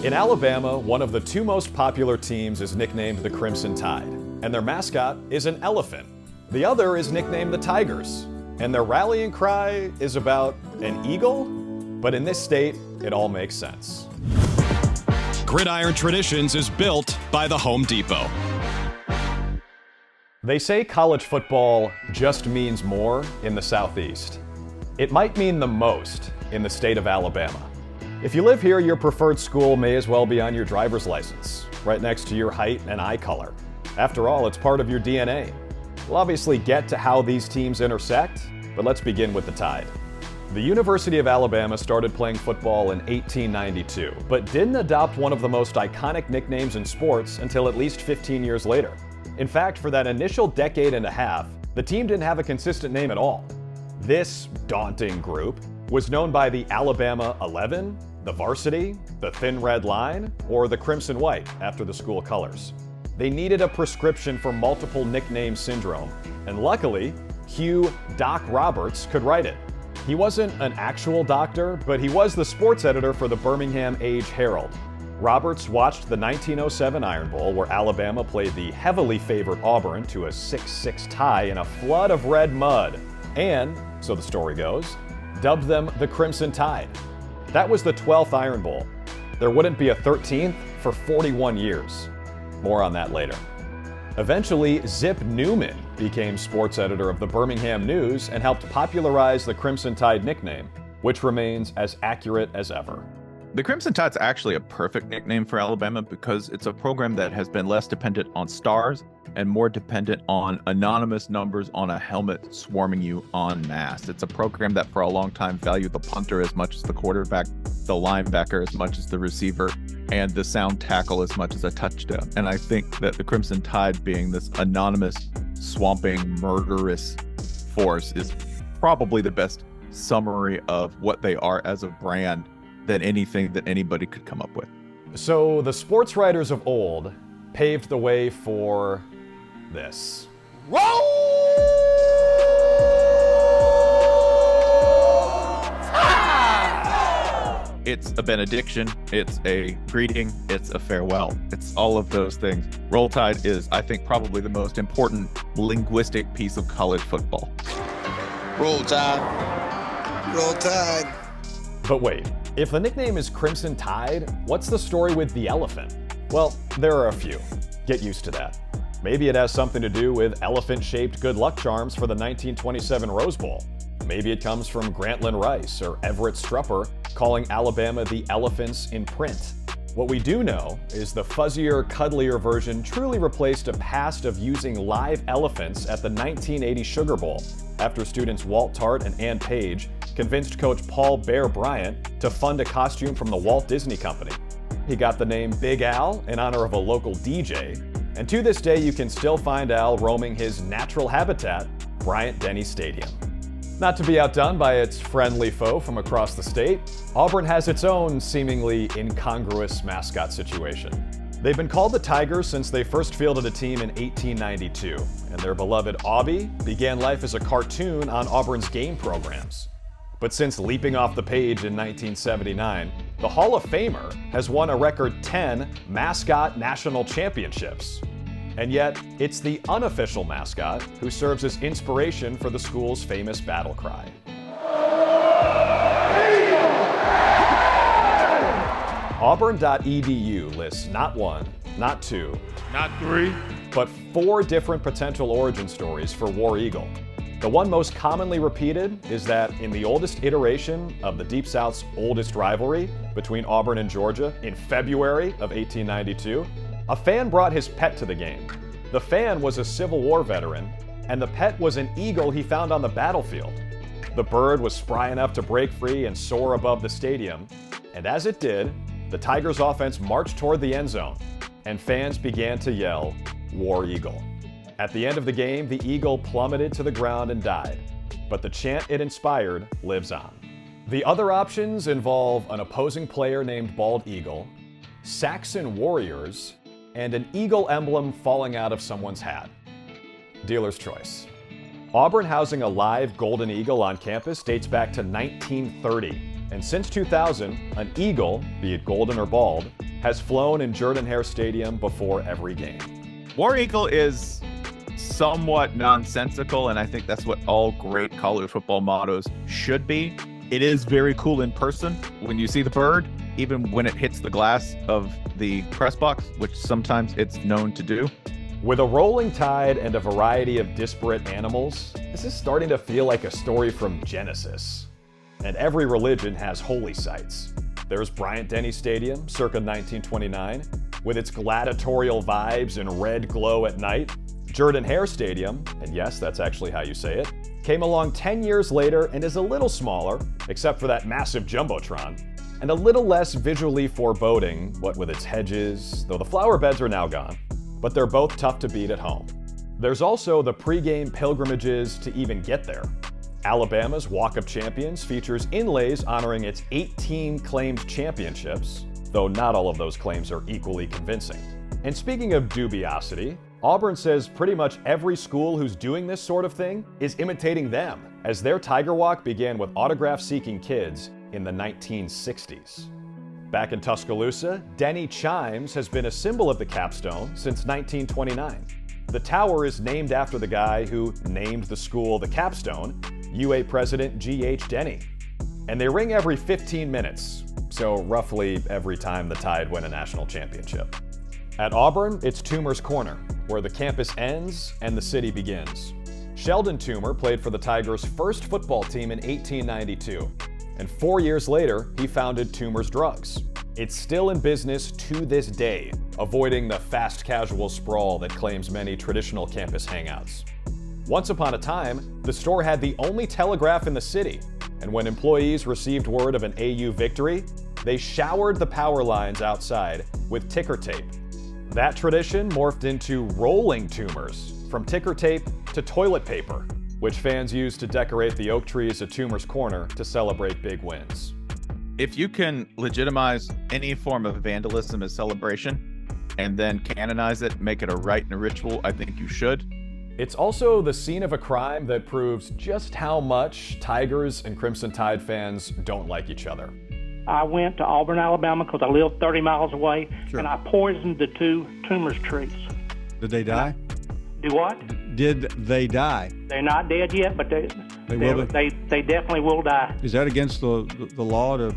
In Alabama, one of the two most popular teams is nicknamed the Crimson Tide, and their mascot is an elephant. The other is nicknamed the Tigers, and their rallying cry is about an eagle? But in this state, it all makes sense. Gridiron Traditions is built by the Home Depot. They say college football just means more in the Southeast. It might mean the most in the state of Alabama. If you live here, your preferred school may as well be on your driver's license, right next to your height and eye color. After all, it's part of your DNA. We'll obviously get to how these teams intersect, but let's begin with the Tide. The University of Alabama started playing football in 1892, but didn't adopt one of the most iconic nicknames in sports until at least 15 years later. In fact, for that initial decade and a half, the team didn't have a consistent name at all. This daunting group was known by the Alabama 11, the Varsity, the Thin Red Line, or the Crimson White after the school colors. They needed a prescription for multiple nickname syndrome, and luckily, Hugh Doc Roberts could write it. He wasn't an actual doctor, but he was the sports editor for the Birmingham Age Herald. Roberts watched the 1907 Iron Bowl, where Alabama played the heavily favored Auburn to a 6-6 tie in a flood of red mud, and, so the story goes, dubbed them the Crimson Tide. That was the 12th Iron Bowl. There wouldn't be a 13th for 41 years. More on that later. Eventually, Zip Newman became sports editor of the Birmingham News and helped popularize the Crimson Tide nickname, which remains as accurate as ever. The Crimson Tide's actually a perfect nickname for Alabama because it's a program that has been less dependent on stars and more dependent on anonymous numbers on a helmet swarming you en masse. It's a program that for a long time valued the punter as much as the quarterback, the linebacker as much as the receiver, and the sound tackle as much as a touchdown. And I think that the Crimson Tide being this anonymous, swamping, murderous force is probably the best summary of what they are as a brand than anything that anybody could come up with. So the sports writers of old paved the way for this. Roll Tide! It's a benediction, it's a greeting, it's a farewell. It's all of those things. Roll Tide is, I think, probably the most important linguistic piece of college football. Roll Tide. Roll Tide. But wait, if the nickname is Crimson Tide, what's the story with the elephant? Well, there are a few. Get used to that. Maybe it has something to do with elephant-shaped good luck charms for the 1927 Rose Bowl. Maybe it comes from Grantland Rice or Everett Strupper calling Alabama the Elephants in print. What we do know is the fuzzier, cuddlier version truly replaced a past of using live elephants at the 1980 Sugar Bowl after students Walt Tart and Ann Page convinced coach Paul Bear Bryant to fund a costume from the Walt Disney Company. He got the name Big Al in honor of a local DJ, and to this day you can still find Al roaming his natural habitat, Bryant-Denny Stadium. Not to be outdone by its friendly foe from across the state, Auburn has its own seemingly incongruous mascot situation. They've been called the Tigers since they first fielded a team in 1892, and their beloved Aubie began life as a cartoon on Auburn's game programs. But since leaping off the page in 1979, the Hall of Famer has won a record 10 mascot national championships. And yet, it's the unofficial mascot who serves as inspiration for the school's famous battle cry. Auburn.edu lists not one, not two, Not three. but 4 different potential origin stories for War Eagle. The one most commonly repeated is that in the oldest iteration of the Deep South's oldest rivalry between Auburn and Georgia in February of 1892, a fan brought his pet to the game. The fan was a Civil War veteran, and the pet was an eagle he found on the battlefield. The bird was spry enough to break free and soar above the stadium, and as it did, the Tigers' offense marched toward the end zone, and fans began to yell, "War Eagle." At the end of the game, the eagle plummeted to the ground and died, but the chant it inspired lives on. The other options involve an opposing player named Bald Eagle, Saxon warriors, and an eagle emblem falling out of someone's hat. Dealer's choice. Auburn housing a live golden eagle on campus dates back to 1930, and since 2000, an eagle, be it golden or bald, has flown in Jordan-Hare Stadium before every game. War Eagle is somewhat nonsensical, and I think that's what all great college football mottos should be. It is very cool in person when you see the bird, even when it hits the glass of the press box, which sometimes it's known to do. With a rolling tide and a variety of disparate animals, this is starting to feel like a story from Genesis. And every religion has holy sites. There's Bryant-Denny Stadium, circa 1929, with its gladiatorial vibes and red glow at night. Jordan-Hare Stadium, and yes, that's actually how you say it, came along 10 years later and is a little smaller, except for that massive jumbotron, and a little less visually foreboding, what with its hedges, though the flower beds are now gone, but they're both tough to beat at home. There's also the pregame pilgrimages to even get there. Alabama's Walk of Champions features inlays honoring its 18 claimed championships, though not all of those claims are equally convincing. And speaking of dubiosity, Auburn says pretty much every school who's doing this sort of thing is imitating them, as their Tiger Walk began with autograph-seeking kids in the 1960s. Back in Tuscaloosa, Denny Chimes has been a symbol of the capstone since 1929. The tower is named after the guy who named the school the Capstone, UA President G.H. Denny. And they ring every 15 minutes, so roughly every time the Tide win a national championship. At Auburn, it's Toomer's Corner, where the campus ends and the city begins. Sheldon Toomer played for the Tigers' first football team in 1892, and 4 years later, he founded Toomer's Drugs. It's still in business to this day, avoiding the fast casual sprawl that claims many traditional campus hangouts. Once upon a time, the store had the only telegraph in the city, and when employees received word of an AU victory, they showered the power lines outside with ticker tape. That tradition morphed into rolling Toomers, from ticker tape to toilet paper, which fans used to decorate the oak trees at Toomer's Corner to celebrate big wins. If you can legitimize any form of vandalism as celebration and then canonize it, make it a rite and a ritual, I think you should. It's also the scene of a crime that proves just how much Tigers and Crimson Tide fans don't like each other. I went to Auburn, Alabama, because I lived 30 miles away, and I poisoned the 2 Toomer's trees. Did they die? Do what? Did they die? They're not dead yet, but they definitely will die. Is that against the law to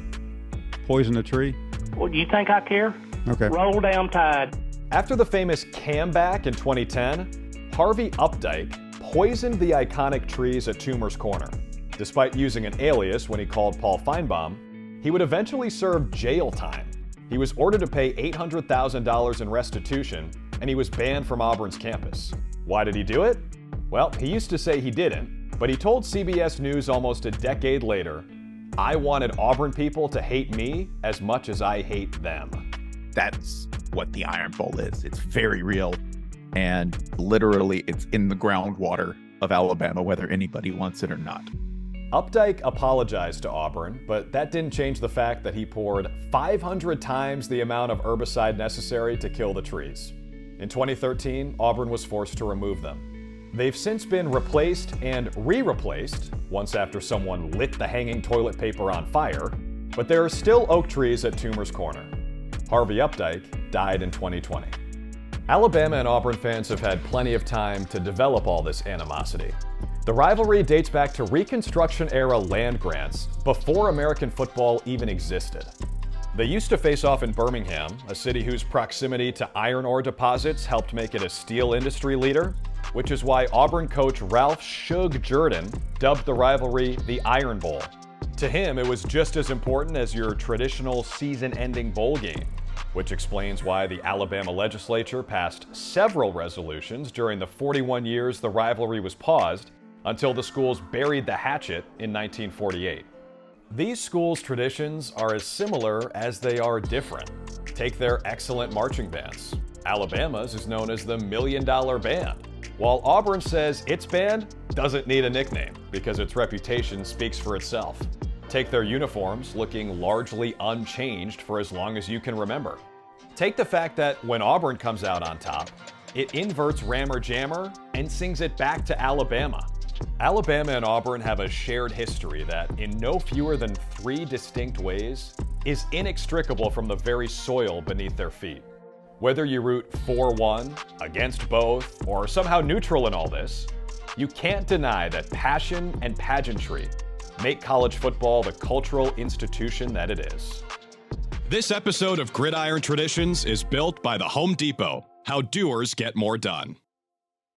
poison a tree? Well, do you think I care? Okay. Roll down Tide. After the famous comeback in 2010, Harvey Updike poisoned the iconic trees at Toomer's Corner. Despite using an alias when he called Paul Feinbaum, he would eventually serve jail time. He was ordered to pay $800,000 in restitution, and he was banned from Auburn's campus. Why did he do it? Well, he used to say he didn't, but he told CBS News almost a decade later, "I wanted Auburn people to hate me as much as I hate them." That's what the Iron Bowl is. It's very real, and literally it's in the groundwater of Alabama, whether anybody wants it or not. Updike apologized to Auburn, but that didn't change the fact that he poured 500 times the amount of herbicide necessary to kill the trees. In 2013, Auburn was forced to remove them. They've since been replaced and re-replaced, once after someone lit the hanging toilet paper on fire, but there are still oak trees at Toomer's Corner. Harvey Updike died in 2020. Alabama and Auburn fans have had plenty of time to develop all this animosity. The rivalry dates back to Reconstruction-era land grants before American football even existed. They used to face off in Birmingham, a city whose proximity to iron ore deposits helped make it a steel industry leader, which is why Auburn coach Ralph "Shug" Jordan dubbed the rivalry the Iron Bowl. To him, it was just as important as your traditional season-ending bowl game, which explains why the Alabama legislature passed several resolutions during the 41 years the rivalry was paused until the schools buried the hatchet in 1948. These schools' traditions are as similar as they are different. Take their excellent marching bands. Alabama's is known as the $1 Million Band, while Auburn says its band doesn't need a nickname because its reputation speaks for itself. Take their uniforms, looking largely unchanged for as long as you can remember. Take the fact that when Auburn comes out on top, it inverts Rammer Jammer and sings it back to Alabama. Alabama and Auburn have a shared history that, in no fewer than 3 distinct ways, is inextricable from the very soil beneath their feet. Whether you root for one, against both, or somehow neutral in all this, you can't deny that passion and pageantry make college football the cultural institution that it is. This episode of Gridiron Traditions is built by the Home Depot. How doers get more done.